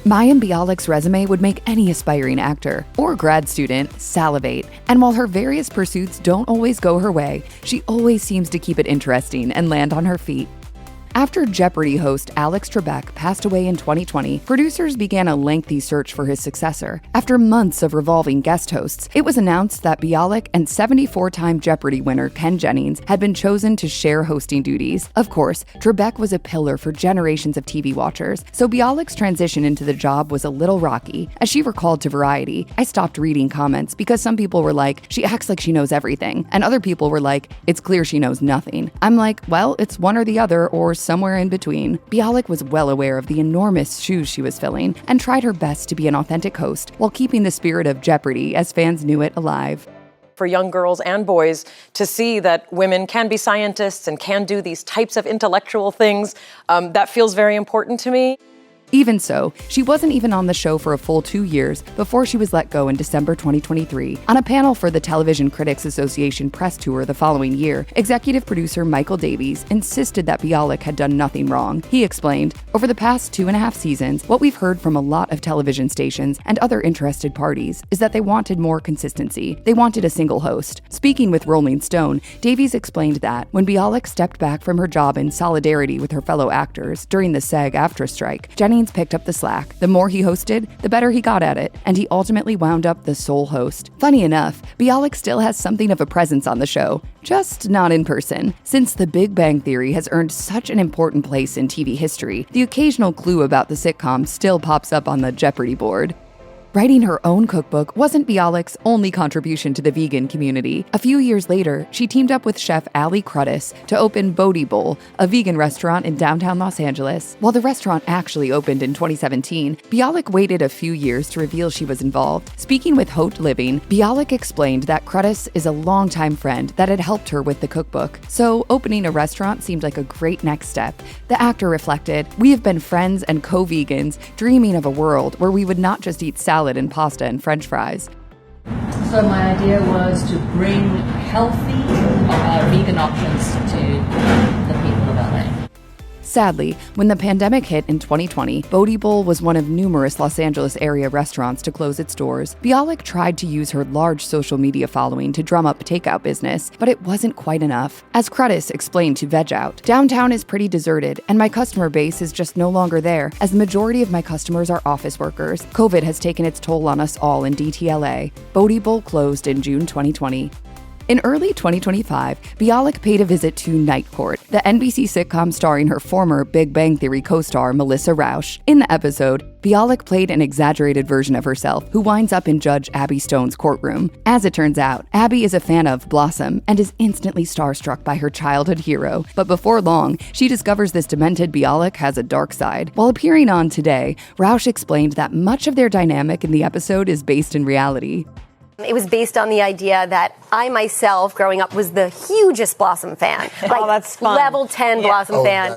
Mayim Bialik's resume would make any aspiring actor or grad student salivate, and while her various pursuits don't always go her way, she always seems to keep it interesting and land on her feet. After Jeopardy host Alex Trebek passed away in 2020, producers began a lengthy search for his successor. After months of revolving guest hosts, it was announced that Bialik and 74-time Jeopardy winner Ken Jennings had been chosen to share hosting duties. Of course, Trebek was a pillar for generations of TV watchers, so Bialik's transition into the job was a little rocky. As she recalled to Variety, "I stopped reading comments because some people were like, she acts like she knows everything, and other people were like, it's clear she knows nothing. I'm like, well, it's one or the other, or somewhere in between." Bialik was well aware of the enormous shoes she was filling and tried her best to be an authentic host while keeping the spirit of Jeopardy as fans knew it alive. For young girls and boys to see that women can be scientists and can do these types of intellectual things, that feels very important to me. Even so, she wasn't even on the show for a full 2 years before she was let go in December 2023. On a panel for the Television Critics Association press tour the following year, executive producer Michael Davies insisted that Bialik had done nothing wrong. He explained, "Over the past 2.5 seasons, what we've heard from a lot of television stations and other interested parties is that they wanted more consistency. They wanted a single host." Speaking with Rolling Stone, Davies explained that when Bialik stepped back from her job in solidarity with her fellow actors during the SAG-AFTRA strike, Jennings picked up the slack. The more he hosted, the better he got at it, and he ultimately wound up the sole host. Funny enough, Bialik still has something of a presence on the show, just not in person. Since The Big Bang Theory has earned such an important place in TV history, the occasional clue about the sitcom still pops up on the Jeopardy board. Writing her own cookbook wasn't Bialik's only contribution to the vegan community. A few years later, she teamed up with chef Ali Cruddas to open Bodhi Bowl, a vegan restaurant in downtown Los Angeles. While the restaurant actually opened in 2017, Bialik waited a few years to reveal she was involved. Speaking with Haute Living, Bialik explained that Cruddas is a longtime friend that had helped her with the cookbook, so opening a restaurant seemed like a great next step. The actor reflected, "We have been friends and co-vegans, dreaming of a world where we would not just eat salad and pasta and french fries." So my idea was to bring healthy vegan options to the people of LA. Sadly, when the pandemic hit in 2020, Bodhi Bowl was one of numerous Los Angeles area restaurants to close its doors. Bialik tried to use her large social media following to drum up takeout business, but it wasn't quite enough. As Cruddas explained to Veg Out, "Downtown is pretty deserted, and my customer base is just no longer there, as the majority of my customers are office workers. COVID has taken its toll on us all in DTLA." Bodhi Bowl closed in June 2020. In early 2025, Bialik paid a visit to Night Court, the NBC sitcom starring her former Big Bang Theory co-star Melissa Rauch. In the episode, Bialik played an exaggerated version of herself who winds up in Judge Abby Stone's courtroom. As it turns out, Abby is a fan of Blossom and is instantly starstruck by her childhood hero. But before long, she discovers this demented Bialik has a dark side. While appearing on Today, Rauch explained that much of their dynamic in the episode is based in reality. It was based on the idea that I myself, growing up, was the hugest Blossom fan. Like, that's fun. Level 10 Blossom fan.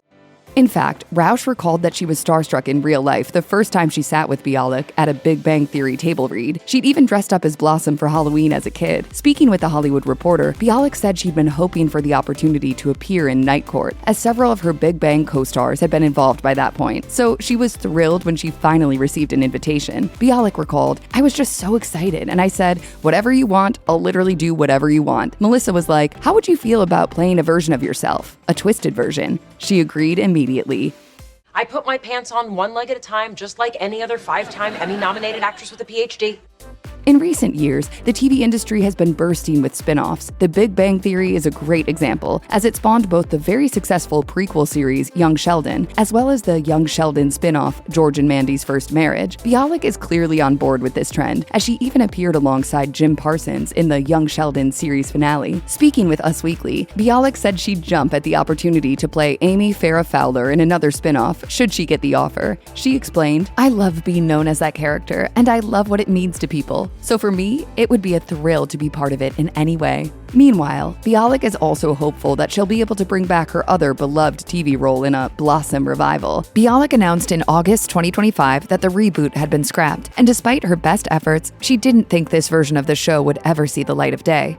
In fact, Rauch recalled that she was starstruck in real life the first time she sat with Bialik at a Big Bang Theory table read. She'd even dressed up as Blossom for Halloween as a kid. Speaking with The Hollywood Reporter, Bialik said she'd been hoping for the opportunity to appear in Night Court, as several of her Big Bang co-stars had been involved by that point. So she was thrilled when she finally received an invitation. Bialik recalled, "I was just so excited, and I said, whatever you want, I'll literally do whatever you want." Melissa was like, "How would you feel about playing a version of yourself? A twisted version?" She agreed immediately. I put my pants on one leg at a time, just like any other 5-time Emmy-nominated actress with a PhD. In recent years, the TV industry has been bursting with spin-offs. The Big Bang Theory is a great example, as it spawned both the very successful prequel series Young Sheldon, as well as the Young Sheldon spin-off George and Mandy's First Marriage. Bialik is clearly on board with this trend, as she even appeared alongside Jim Parsons in the Young Sheldon series finale. Speaking with Us Weekly, Bialik said she'd jump at the opportunity to play Amy Farrah Fowler in another spin-off, should she get the offer. She explained, "I love being known as that character, and I love what it means to people. So for me, it would be a thrill to be part of it in any way." Meanwhile, Bialik is also hopeful that she'll be able to bring back her other beloved TV role in a Blossom revival. Bialik announced in August 2025 that the reboot had been scrapped, and despite her best efforts, she didn't think this version of the show would ever see the light of day.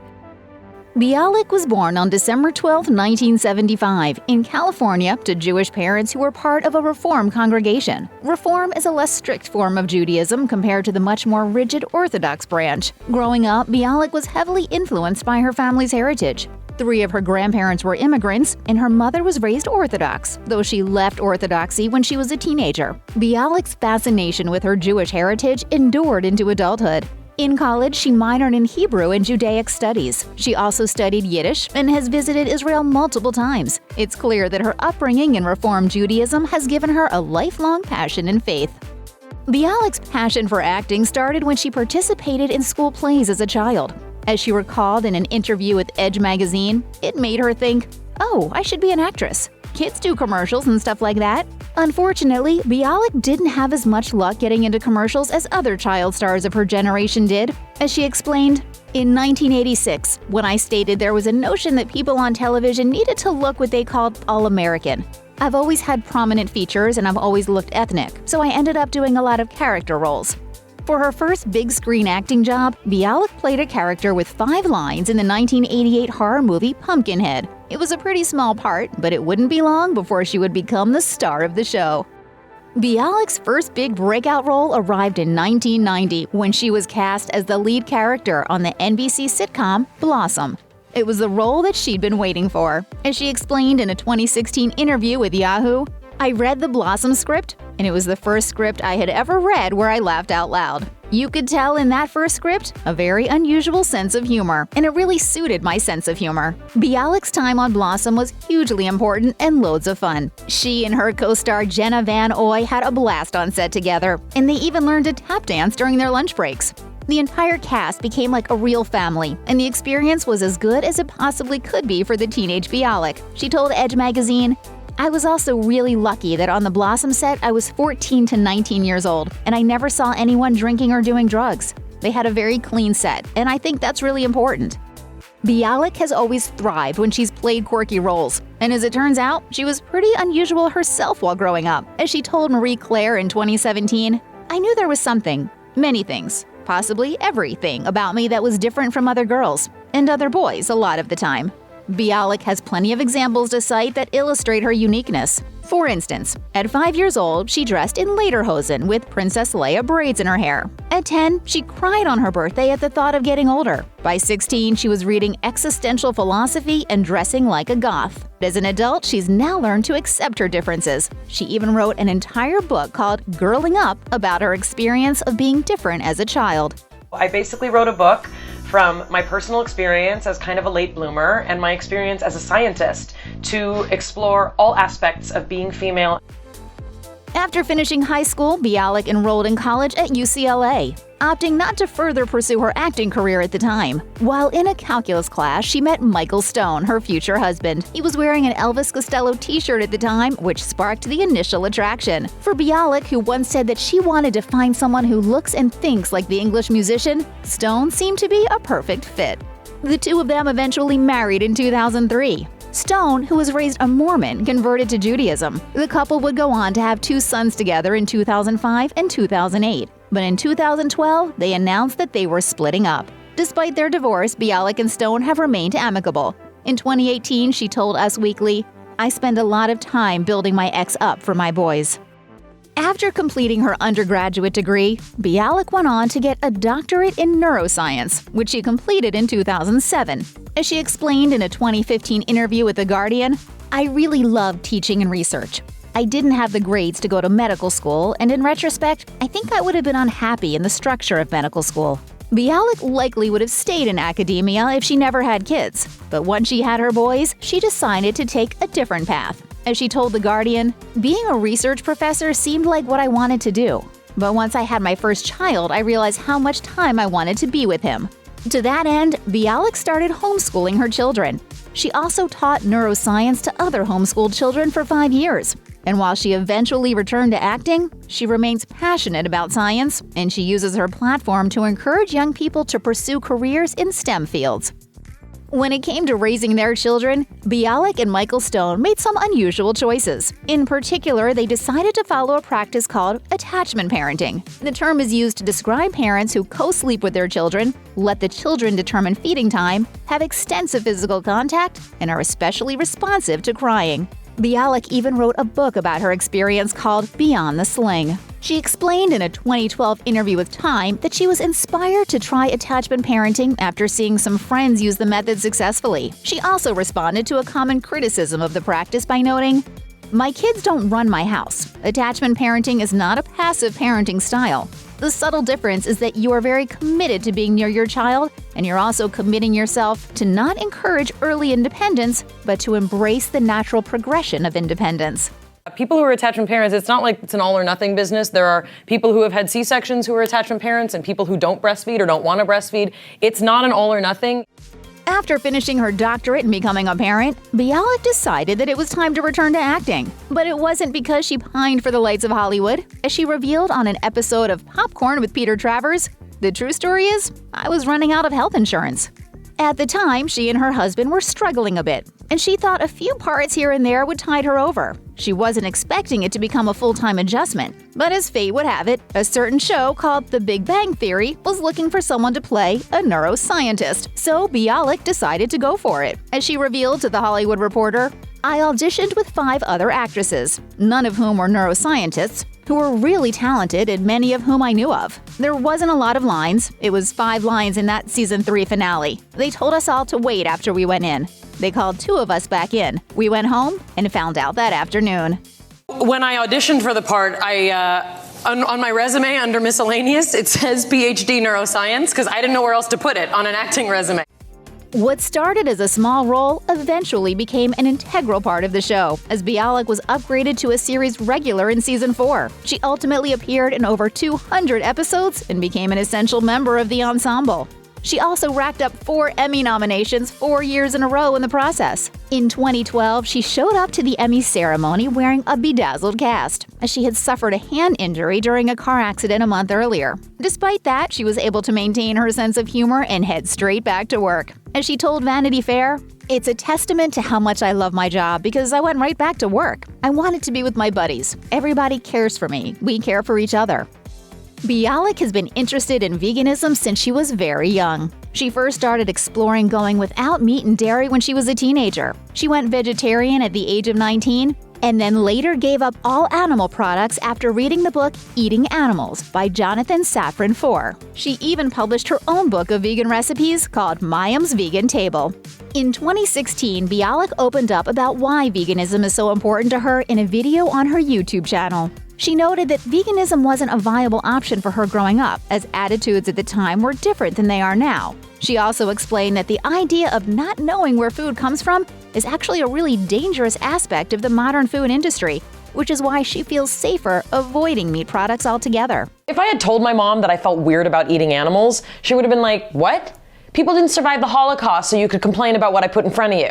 Bialik was born on December 12, 1975, in California to Jewish parents who were part of a Reform congregation. Reform is a less strict form of Judaism compared to the much more rigid Orthodox branch. Growing up, Bialik was heavily influenced by her family's heritage. 3 of her grandparents were immigrants, and her mother was raised Orthodox, though she left Orthodoxy when she was a teenager. Bialik's fascination with her Jewish heritage endured into adulthood. In college, she minored in Hebrew and Judaic studies. She also studied Yiddish and has visited Israel multiple times. It's clear that her upbringing in Reform Judaism has given her a lifelong passion and faith. Bialik's passion for acting started when she participated in school plays as a child. As she recalled in an interview with Edge magazine, it made her think, "Oh, I should be an actress. Kids do commercials and stuff like that." Unfortunately, Bialik didn't have as much luck getting into commercials as other child stars of her generation did. As she explained, "In 1986, when I stated there was a notion that people on television needed to look what they called all-American. I've always had prominent features and I've always looked ethnic, so I ended up doing a lot of character roles." For her first big-screen acting job, Bialik played a character with 5 lines in the 1988 horror movie Pumpkinhead. It was a pretty small part, but it wouldn't be long before she would become the star of the show. Bialik's first big breakout role arrived in 1990 when she was cast as the lead character on the NBC sitcom Blossom. It was the role that she'd been waiting for. As she explained in a 2016 interview with Yahoo, "I read the Blossom script, and it was the first script I had ever read where I laughed out loud. You could tell in that first script a very unusual sense of humor, and it really suited my sense of humor." Bialik's time on Blossom was hugely important and loads of fun. She and her co-star Jenna Van Oy had a blast on set together, and they even learned to tap dance during their lunch breaks. The entire cast became like a real family, and the experience was as good as it possibly could be for the teenage Bialik. She told Edge magazine, "I was also really lucky that on the Blossom set I was 14 to 19 years old, and I never saw anyone drinking or doing drugs. They had a very clean set, and I think that's really important." Bialik has always thrived when she's played quirky roles, and as it turns out, she was pretty unusual herself while growing up. As she told Marie Claire in 2017, "I knew there was something, many things, possibly everything about me that was different from other girls, and other boys a lot of the time." Bialik has plenty of examples to cite that illustrate her uniqueness. For instance, at 5 years old, she dressed in lederhosen with Princess Leia braids in her hair. At 10, she cried on her birthday at the thought of getting older. By 16, she was reading existential philosophy and dressing like a goth. As an adult, she's now learned to accept her differences. She even wrote an entire book called Girling Up about her experience of being different as a child. I basically wrote a book from my personal experience as kind of a late bloomer and my experience as a scientist to explore all aspects of being female. After finishing high school, Bialik enrolled in college at UCLA, opting not to further pursue her acting career at the time. While in a calculus class, she met Michael Stone, her future husband. He was wearing an Elvis Costello t-shirt at the time, which sparked the initial attraction. For Bialik, who once said that she wanted to find someone who looks and thinks like the English musician, Stone seemed to be a perfect fit. The two of them eventually married in 2003. Stone, who was raised a Mormon, converted to Judaism. The couple would go on to have 2 sons together in 2005 and 2008. But in 2012, they announced that they were splitting up. Despite their divorce, Bialik and Stone have remained amicable. In 2018, she told Us Weekly, "I spend a lot of time building my ex up for my boys." After completing her undergraduate degree, Bialik went on to get a doctorate in neuroscience, which she completed in 2007. As she explained in a 2015 interview with The Guardian, "I really love teaching and research. I didn't have the grades to go to medical school, and in retrospect, I think I would have been unhappy in the structure of medical school." Bialik likely would have stayed in academia if she never had kids, but once she had her boys, she decided to take a different path. As she told The Guardian, "Being a research professor seemed like what I wanted to do. But once I had my first child, I realized how much time I wanted to be with him." To that end, Bialik started homeschooling her children. She also taught neuroscience to other homeschooled children for 5 years. And while she eventually returned to acting, she remains passionate about science, and she uses her platform to encourage young people to pursue careers in STEM fields. When it came to raising their children, Bialik and Michael Stone made some unusual choices. In particular, they decided to follow a practice called attachment parenting. The term is used to describe parents who co-sleep with their children, let the children determine feeding time, have extensive physical contact, and are especially responsive to crying. Bialik even wrote a book about her experience called Beyond the Sling. She explained in a 2012 interview with Time that she was inspired to try attachment parenting after seeing some friends use the method successfully. She also responded to a common criticism of the practice by noting, "My kids don't run my house. Attachment parenting is not a passive parenting style. The subtle difference is that you are very committed to being near your child, and you're also committing yourself to not encourage early independence, but to embrace the natural progression of independence." People who are attachment parents, it's not like it's an all or nothing business. There are people who have had C-sections who are attachment parents and people who don't breastfeed or don't want to breastfeed. It's not an all or nothing. After finishing her doctorate and becoming a parent, Bialik decided that it was time to return to acting. But it wasn't because she pined for the lights of Hollywood. As she revealed on an episode of Popcorn with Peter Travers, the true story is, I was running out of health insurance. At the time, she and her husband were struggling a bit, and she thought a few parts here and there would tide her over. She wasn't expecting it to become a full-time adjustment, but as fate would have it, a certain show called The Big Bang Theory was looking for someone to play a neuroscientist, so Bialik decided to go for it. As she revealed to The Hollywood Reporter, "I auditioned with 5 other actresses, none of whom were neuroscientists, who were really talented and many of whom I knew of. There wasn't a lot of lines. It was 5 lines in that season 3 finale. They told us all to wait after we went in. They called 2 of us back in. We went home and found out that afternoon." When I auditioned for the part, on my resume under miscellaneous, it says PhD neuroscience because I didn't know where else to put it on an acting resume. What started as a small role eventually became an integral part of the show, as Bialik was upgraded to a series regular in season 4. She ultimately appeared in over 200 episodes and became an essential member of the ensemble. She also racked up 4 Emmy nominations 4 years in a row in the process. In 2012, she showed up to the Emmy ceremony wearing a bedazzled cast, as she had suffered a hand injury during a car accident a month earlier. Despite that, she was able to maintain her sense of humor and head straight back to work. As she told Vanity Fair, "It's a testament to how much I love my job because I went right back to work. I wanted to be with my buddies. Everybody cares for me. We care for each other." Bialik has been interested in veganism since she was very young. She first started exploring going without meat and dairy when she was a teenager. She went vegetarian at the age of 19 and then later gave up all animal products after reading the book Eating Animals by Jonathan Safran Foer. She even published her own book of vegan recipes called Mayim's Vegan Table. In 2016, Bialik opened up about why veganism is so important to her in a video on her YouTube channel. She noted that veganism wasn't a viable option for her growing up, as attitudes at the time were different than they are now. She also explained that the idea of not knowing where food comes from is actually a really dangerous aspect of the modern food industry, which is why she feels safer avoiding meat products altogether. If I had told my mom that I felt weird about eating animals, she would have been like, "What? People didn't survive the Holocaust, so you could complain about what I put in front of you."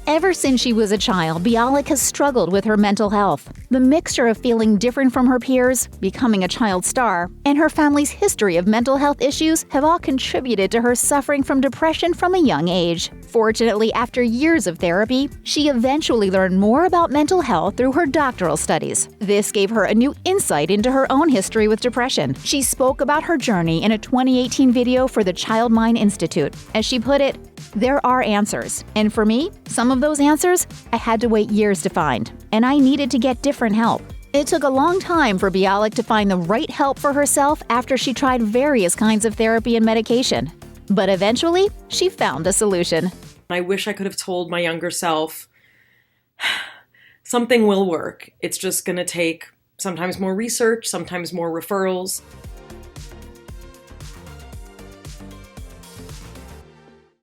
Ever since she was a child, Bialik has struggled with her mental health. The mixture of feeling different from her peers, becoming a child star, and her family's history of mental health issues have all contributed to her suffering from depression from a young age. Fortunately, after years of therapy, she eventually learned more about mental health through her doctoral studies. This gave her a new insight into her own history with depression. She spoke about her journey in a 2018 video for the Child Mind Institute. As she put it, "There are answers. And for me, some of those answers I had to wait years to find, and I needed to get different help." It took a long time for Bialik to find the right help for herself after she tried various kinds of therapy and medication. But eventually, she found a solution. I wish I could have told my younger self, something will work. It's just going to take sometimes more research, sometimes more referrals.